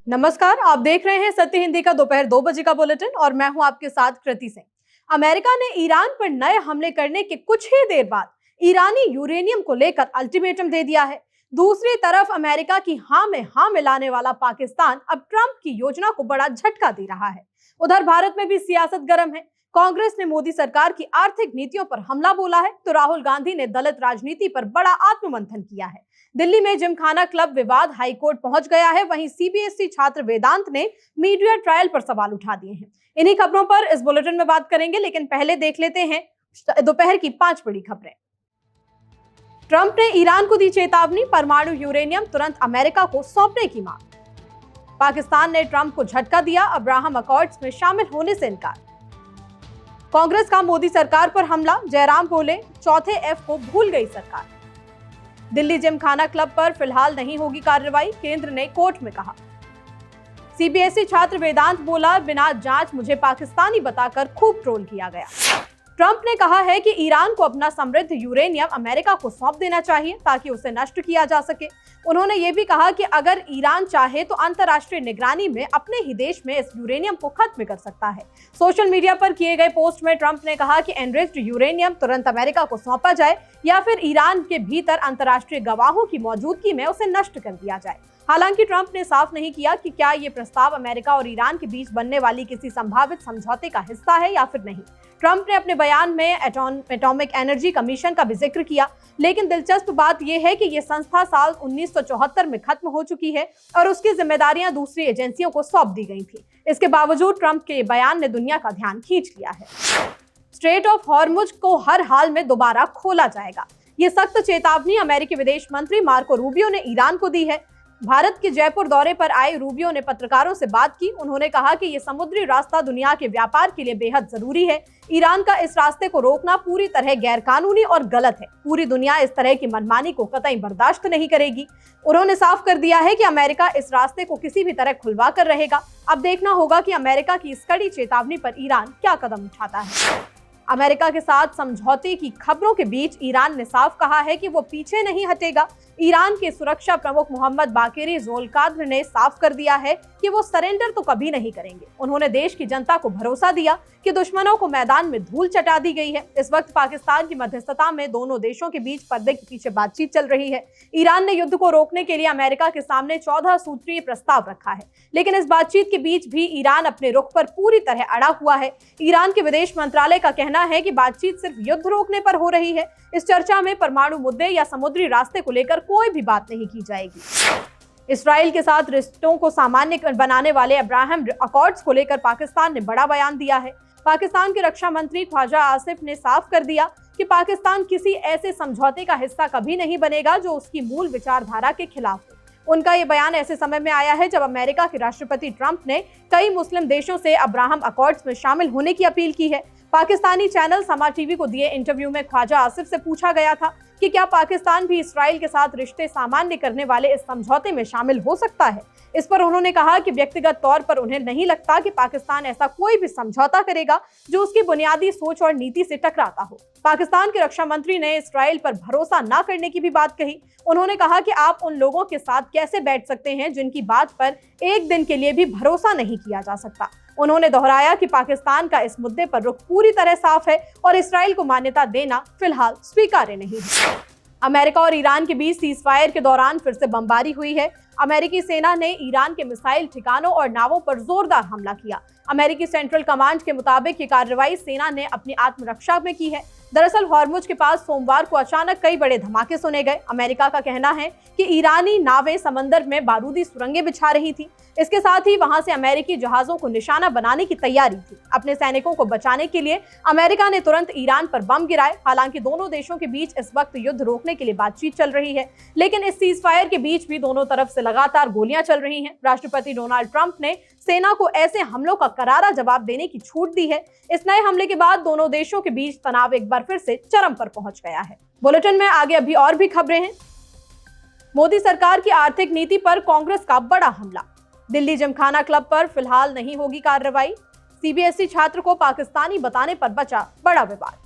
नमस्कार, आप देख रहे हैं सत्य हिंदी का दोपहर 2 बजे का बुलेटिन और मैं हूं आपके साथ कृति सिंह। अमेरिका ने ईरान पर नए हमले करने के कुछ ही देर बाद ईरानी यूरेनियम को लेकर अल्टीमेटम दे दिया है। दूसरी तरफ अमेरिका की हां में हां मिलाने वाला पाकिस्तान अब ट्रंप की योजना को बड़ा झटका दे रहा है। उधर भारत में भी सियासत गर्म है। कांग्रेस ने मोदी सरकार की आर्थिक नीतियों पर हमला बोला है, तो राहुल गांधी ने दलित राजनीति पर बड़ा आत्ममंथन किया है। दिल्ली में जिमखाना क्लब विवाद हाईकोर्ट पहुंच गया है। वहीं सीबीएसई छात्र वेदांत ने मीडिया ट्रायल पर सवाल उठा दिए हैं। इन्हीं खबरों पर इस बुलेटिन में बात करेंगे, लेकिन पहले देख लेते हैं दोपहर की 5 बड़ी खबरें। ट्रंप ने ईरान को दी चेतावनी, परमाणु यूरेनियम तुरंत अमेरिका को सौंपने की मांग। पाकिस्तान ने ट्रंप को झटका दिया, अब्राहम अकॉर्ड्स में शामिल होने से इनकार। कांग्रेस का मोदी सरकार पर हमला, जयराम बोले चौथे एफ को भूल गई सरकार। दिल्ली जिमखाना क्लब पर फिलहाल नहीं होगी कार्रवाई, केंद्र ने कोर्ट में कहा। सीबीएसई छात्र वेदांत बोला बिना जांच मुझे पाकिस्तानी बताकर खूब ट्रोल किया गया। ट्रंप ने कहा है कि ईरान को अपना समृद्ध यूरेनियम अमेरिका को सौंप देना चाहिए ताकि उसे नष्ट किया जा सके। उन्होंने ये भी कहा कि अगर ईरान चाहे तो अंतर्राष्ट्रीय निगरानी में अपने ही देश में इस यूरेनियम को खत्म कर सकता है। सोशल मीडिया पर किए गए पोस्ट में ट्रंप ने कहा कि एनरिच्ड यूरेनियम तुरंत अमेरिका को सौंपा जाए या फिर ईरान के भीतर अंतर्राष्ट्रीय गवाहों की मौजूदगी में उसे नष्ट कर दिया जाए। हालांकि ट्रंप ने साफ नहीं किया कि क्या ये प्रस्ताव अमेरिका और ईरान के बीच बनने वाली किसी संभावित समझौते का हिस्सा है या फिर नहीं। ट्रंप ने अपने बयान में एटॉमिक एनर्जी कमीशन का भी जिक्र किया, लेकिन दिलचस्प बात यह है कि यह संस्था साल 1974 में खत्म हो चुकी है और उसकी जिम्मेदारियां दूसरी एजेंसियों को सौंप दी गई थी। इसके बावजूद ट्रंप के बयान ने दुनिया का ध्यान खींच लिया है। स्ट्रेट ऑफ हॉर्मुज को हर हाल में दोबारा खोला जाएगा, ये सख्त चेतावनी अमेरिकी विदेश मंत्री मार्को रूबियो ने ईरान को दी है। भारत के जयपुर दौरे पर आए रूबियो ने पत्रकारों से बात की। उन्होंने कहा कि ये समुद्री रास्ता दुनिया के व्यापार के लिए बेहद जरूरी है। ईरान का इस रास्ते को रोकना पूरी तरह गैरकानूनी और गलत है। पूरी दुनिया इस तरह की मनमानी को कतई बर्दाश्त नहीं करेगी। उन्होंने साफ कर दिया है कि अमेरिका इस रास्ते को किसी भी तरह खुलवा कर रहेगा। अब देखना होगा कि अमेरिका की इस कड़ी चेतावनी पर ईरान क्या कदम उठाता है। अमेरिका के साथ समझौते की खबरों के बीच ईरान ने साफ कहा है कि वो पीछे नहीं हटेगा। ईरान के सुरक्षा प्रमुख मोहम्मद बाकेरी ज़ोलकाद्र ने साफ कर दिया है कि वो सरेंडर तो कभी नहीं करेंगे। उन्होंने देश की जनता को भरोसा दिया कि दुश्मनों को मैदान में धूल चटा दी गई है। इस वक्त पाकिस्तान की मध्यस्थता में दोनों देशों के बीच पर्दे के पीछे बातचीत चल रही है। ईरान ने युद्ध को रोकने के लिए अमेरिका के सामने 14 सूत्रीय प्रस्ताव रखा है, लेकिन इस बातचीत के बीच भी ईरान अपने रुख पर पूरी तरह अड़ा हुआ है। ईरान के विदेश मंत्रालय का कहना है कि बातचीत सिर्फ युद्ध रोकने पर हो रही है। इस चर्चा में परमाणु मुद्दे या समुद्री रास्ते को लेकर कोई भी बात नहीं की जाएगी। इस्राएल के साथ रिश्तों को सामान्य बनाने वाले अब्राहम अकॉर्ड्स को लेकर पाकिस्तान ने बड़ा बयान दिया है। पाकिस्तान के रक्षा मंत्री ख्वाजा आसिफ ने साफ कर दिया कि पाकिस्तान किसी ऐसे समझौते का हिस्सा कभी नहीं बनेगा जो उसकी मूल विचारधारा के खिलाफ हो। उनका ये बयान ऐसे समय में आया है जब अमेरिका के राष्ट्रपति ट्रंप ने कई मुस्लिम देशों से अब्राहम अकॉर्ड्स में शामिल होने की अपील की है। पाकिस्तानी चैनल समा टीवी को दिए इंटरव्यू में ख्वाजा आसिफ से पूछा गया था कि क्या पाकिस्तान भी इस्राएल के साथ रिश्ते सामान्य करने वाले इस समझौते में शामिल हो सकता है। इस पर उन्होंने कहा कि व्यक्तिगत तौर पर उन्हें नहीं लगता कि पाकिस्तान ऐसा कोई भी समझौता करेगा जो उसकी बुनियादी सोच और नीति से टकराता हो। पाकिस्तान के रक्षा मंत्री ने इस्राएल पर भरोसा न करने की भी बात कही। उन्होंने कहा कि आप उन लोगों के साथ कैसे बैठ सकते हैं जिनकी बात पर एक दिन के लिए भी भरोसा नहीं किया जा सकता। उन्होंने दोहराया कि पाकिस्तान का इस मुद्दे पर रुख पूरी तरह साफ है और इस्राएल को मान्यता देना फिलहाल स्वीकार्य नहीं है। अमेरिका और ईरान के बीच सीजफायर के दौरान फिर से बमबारी हुई है। अमेरिकी सेना ने ईरान के मिसाइल ठिकानों और नावों पर जोरदार हमला किया। अमेरिकी सेंट्रल कमांड के मुताबिक ये कार्रवाई सेना ने अपनी आत्मरक्षा में की है। दरअसल हॉर्मुज के पास सोमवार को अचानक कई बड़े धमाके सुने गए। अमेरिका का कहना है कि ईरानी नावें समंदर में बारूदी सुरंगें बिछा रही थी। इसके साथ ही वहां से अमेरिकी जहाजों को निशाना बनाने की तैयारी थी। अपने सैनिकों को बचाने के लिए अमेरिका ने तुरंत ईरान पर बम गिराए। हालांकि दोनों देशों के बीच इस वक्त युद्ध रोकने के लिए बातचीत चल रही है, लेकिन इस सीजफायर के बीच भी दोनों तरफ से लगातार गोलियां चल रही हैं। राष्ट्रपति डोनाल्ड ट्रंप ने सेना को ऐसे हमलों का करारा जवाब देने की छूट दी है। इस नए हमले के बाद दोनों देशों के बीच तनाव एक बार फिर से चरम पर पहुंच गया है। बुलेटिन में आगे अभी और भी खबरें हैं। मोदी सरकार की आर्थिक नीति पर कांग्रेस का बड़ा हमला। दिल्ली जिमखाना क्लब पर फिलहाल नहीं होगी कार्रवाई। सीबीएसई छात्र को पाकिस्तानी बताने पर बचा बड़ा विवाद।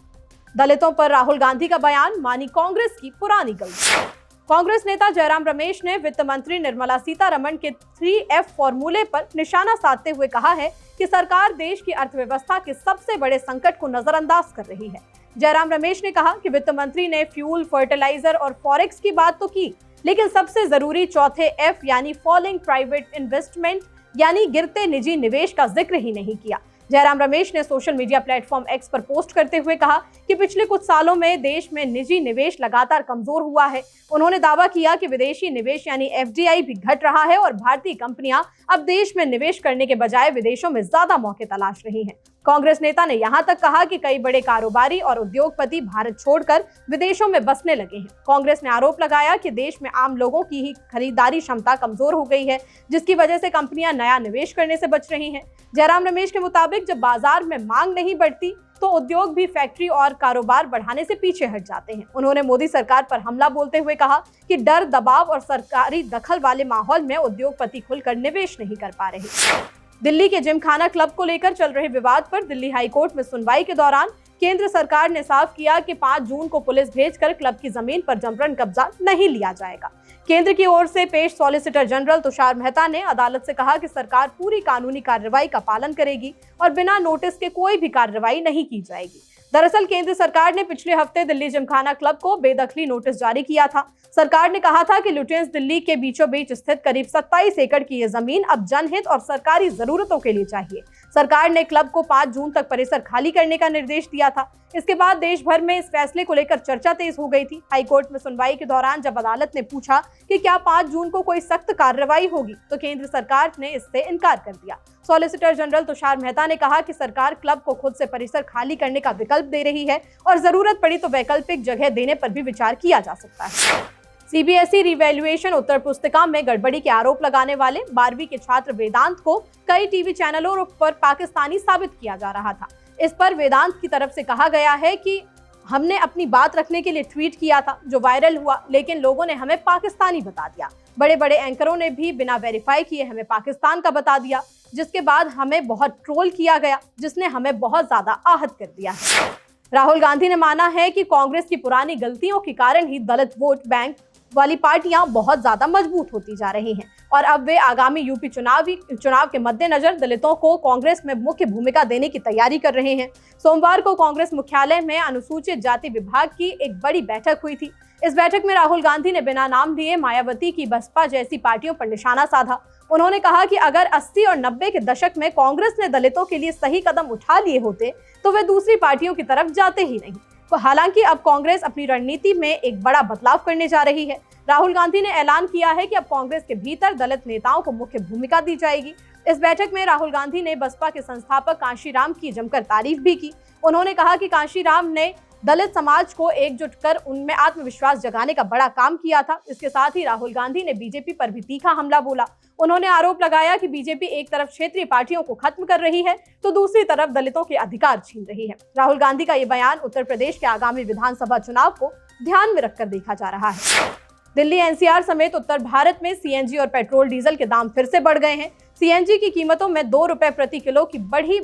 दलितों पर राहुल गांधी का बयान, मानी कांग्रेस की पुरानी गलती। कांग्रेस नेता जयराम रमेश ने वित्त मंत्री निर्मला सीतारमण के 3F फॉर्मूले पर निशाना साधते हुए कहा है कि सरकार देश की अर्थव्यवस्था के सबसे बड़े संकट को नजरअंदाज कर रही है। जयराम रमेश ने कहा कि वित्त मंत्री ने फ्यूल, फर्टिलाइजर और फॉरेक्स की बात तो की, लेकिन सबसे जरूरी चौथे F यानी फॉलिंग प्राइवेट इन्वेस्टमेंट यानी गिरते निजी निवेश का जिक्र ही नहीं किया। जयराम रमेश ने सोशल मीडिया प्लेटफॉर्म एक्स पर पोस्ट करते हुए कहा कि पिछले कुछ सालों में देश में निजी निवेश लगातार कमजोर हुआ है। उन्होंने दावा किया कि विदेशी निवेश यानी FDI भी घट रहा है और भारतीय कंपनियां अब देश में निवेश करने के बजाय विदेशों में ज्यादा मौके तलाश रही हैं। कांग्रेस नेता ने यहां तक कहा कि कई बड़े कारोबारी और उद्योगपति भारत छोड़कर विदेशों में बसने लगे हैं। कांग्रेस ने आरोप लगाया कि देश में आम लोगों की ही खरीदारी क्षमता कमजोर हो गई है, जिसकी वजह से कंपनियां नया निवेश करने से बच रही हैं। जयराम रमेश के मुताबिक जब बाजार में मांग नहीं बढ़ती तो उद्योग भी फैक्ट्री और कारोबार बढ़ाने से पीछे हट जाते हैं। उन्होंने मोदी सरकार पर हमला बोलते हुए कहा कि डर, दबाव और सरकारी दखल वाले माहौल में उद्योगपति खुलकर निवेश नहीं कर पा रहे। दिल्ली के जिमखाना क्लब को लेकर चल रहे विवाद पर दिल्ली हाईकोर्ट में सुनवाई के दौरान केंद्र सरकार ने साफ किया कि 5 जून को पुलिस भेजकर क्लब की जमीन पर जबरन कब्जा नहीं लिया जाएगा। केंद्र की ओर से पेश सॉलिसिटर जनरल तुषार मेहता ने अदालत से कहा कि सरकार पूरी कानूनी कार्रवाई का पालन करेगी और बिना नोटिस के कोई भी कार्रवाई नहीं की जाएगी। दरअसल केंद्र सरकार ने पिछले हफ्ते दिल्ली जिमखाना क्लब को बेदखली नोटिस जारी किया था। सरकार ने कहा था कि लुटियंस दिल्ली के बीचों बीच स्थित करीब 27 एकड़ की ये जमीन अब जनहित और सरकारी जरूरतों के लिए चाहिए। सरकार ने क्लब को 5 जून तक परिसर खाली करने का निर्देश दिया था। इसके बाद देश भर में इस फैसले को लेकर चर्चा तेज हो गई थी। हाईकोर्ट में सुनवाई के दौरान जब अदालत ने पूछा कि क्या 5 जून को कोई सख्त कार्रवाई होगी, तो केंद्र सरकार ने इससे इनकार कर दिया। सॉलिसिटर जनरल तुषार मेहता ने कहा कि सरकार क्लब को खुद से परिसर खाली करने का विकल्प दे रही है और जरूरत पड़ी तो वैकल्पिक जगह देने पर भी विचार किया जा सकता है। CBSE रिवैल्यूएशन उत्तर पुस्तिका में गड़बड़ी के आरोप लगाने वाले 12वीं के छात्र वेदांत को कई टीवी चैनलों पर पाकिस्तानी साबित किया जा रहा था। इस पर वेदांत की तरफ से कहा गया है कि हमने अपनी बात रखने के लिए ट्वीट किया था जो वायरल हुआ, लेकिन लोगों ने हमें पाकिस्तानी बता दिया। बड़े बड़े एंकरों ने भी बिना वेरीफाई किए हमें पाकिस्तान का बता दिया, जिसके बाद हमें बहुत ट्रोल किया गया, जिसने हमें बहुत ज्यादा आहत कर दिया है। राहुल गांधी ने माना है कि कांग्रेस की पुरानी गलतियों के कारण ही दलित वोट बैंक वाली पार्टियां बहुत ज्यादा मजबूत होती जा रही हैं और अब वे आगामी यूपी चुनाव के मद्देनजर दलितों को कांग्रेस में मुख्य भूमिका देने की तैयारी कर रहे हैं। सोमवार को कांग्रेस मुख्यालय में अनुसूचित जाति विभाग की एक बड़ी बैठक हुई थी। इस बैठक में राहुल गांधी ने बिना नाम लिए मायावती की बसपा जैसी पार्टियों पर निशाना साधा। उन्होंने कहा कि अगर 80 और 90 के दशक में कांग्रेस ने दलितों के लिए सही कदम उठा लिए होते तो वे दूसरी पार्टियों की तरफ जाते ही नहीं। हालांकि अब कांग्रेस अपनी रणनीति में एक बड़ा बदलाव करने जा रही है। राहुल गांधी ने ऐलान किया है कि अब कांग्रेस के भीतर दलित नेताओं को मुख्य भूमिका दी जाएगी। इस बैठक में राहुल गांधी ने बसपा के संस्थापक कांशीराम की जमकर तारीफ भी की। उन्होंने कहा कि कांशीराम ने दलित समाज को एकजुट कर उनमें आत्मविश्वास जगाने का बड़ा काम किया था। इसके साथ ही राहुल गांधी ने बीजेपी पर भी तीखा हमला बोला। उन्होंने आरोप लगाया कि बीजेपी एक तरफ क्षेत्रीय पार्टियों को खत्म कर रही है तो दूसरी तरफ दलितों के अधिकार छीन रही है। राहुल गांधी का ये बयान उत्तर प्रदेश के आगामी विधानसभा चुनाव को ध्यान में रखकर देखा जा रहा है। दिल्ली NCR समेत उत्तर भारत में CNG और पेट्रोल डीजल के दाम फिर से बढ़ गए हैं। CNG की कीमतों में 2 रुपए प्रति किलो की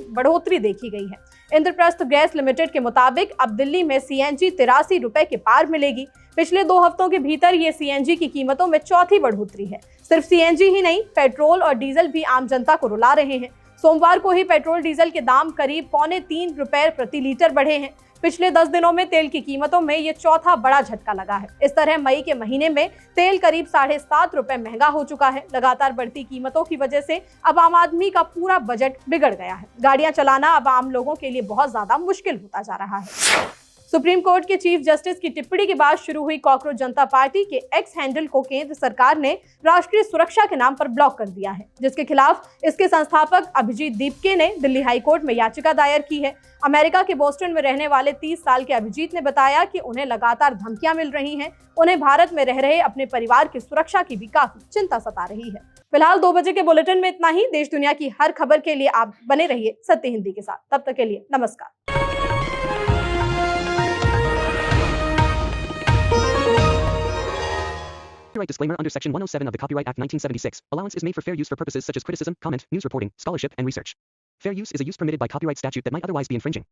बढ़ोतरी देखी गई है। इंद्रप्रस्थ गैस लिमिटेड के मुताबिक अब दिल्ली में CNG 83 रुपए के पार मिलेगी। पिछले 2 हफ्तों के भीतर ये CNG की कीमतों में चौथी बढ़ोतरी है। सिर्फ CNG ही नहीं, पेट्रोल और डीजल भी आम जनता को रुला रहे हैं। सोमवार को ही पेट्रोल डीजल के दाम करीब 2.25 रुपए प्रति लीटर बढ़े हैं। पिछले 10 दिनों में तेल की कीमतों में ये चौथा बड़ा झटका लगा है। इस तरह मई के महीने में तेल करीब 7.5 रुपए महंगा हो चुका है। लगातार बढ़ती कीमतों की वजह से अब आम आदमी का पूरा बजट बिगड़ गया है। गाड़ियां चलाना अब आम लोगों के लिए बहुत ज्यादा मुश्किल होता जा रहा है। सुप्रीम कोर्ट के चीफ जस्टिस की टिप्पणी के बाद शुरू हुई कॉकरोच जनता पार्टी के एक्स हैंडल को केंद्र सरकार ने राष्ट्रीय सुरक्षा के नाम पर ब्लॉक कर दिया है, जिसके खिलाफ इसके संस्थापक अभिजीत दीपके ने दिल्ली हाईकोर्ट में याचिका दायर की है। अमेरिका के बोस्टन में रहने वाले 30 साल के अभिजीत ने बताया कि उन्हें लगातार धमकियां मिल रही हैं। उन्हें भारत में रह रहे अपने परिवार की सुरक्षा की भी काफी चिंता सता रही है। फिलहाल 2 बजे के बुलेटिन में इतना ही। देश दुनिया की हर खबर के लिए आप बने रहिए सत्य हिंदी के साथ। तब तक के लिए नमस्कार। Copyright disclaimer under Section 107 of the Copyright Act 1976. Allowance is made for fair use for purposes such as criticism, comment, news reporting, scholarship, and research. Fair use is a use permitted by copyright statute that might otherwise be infringing.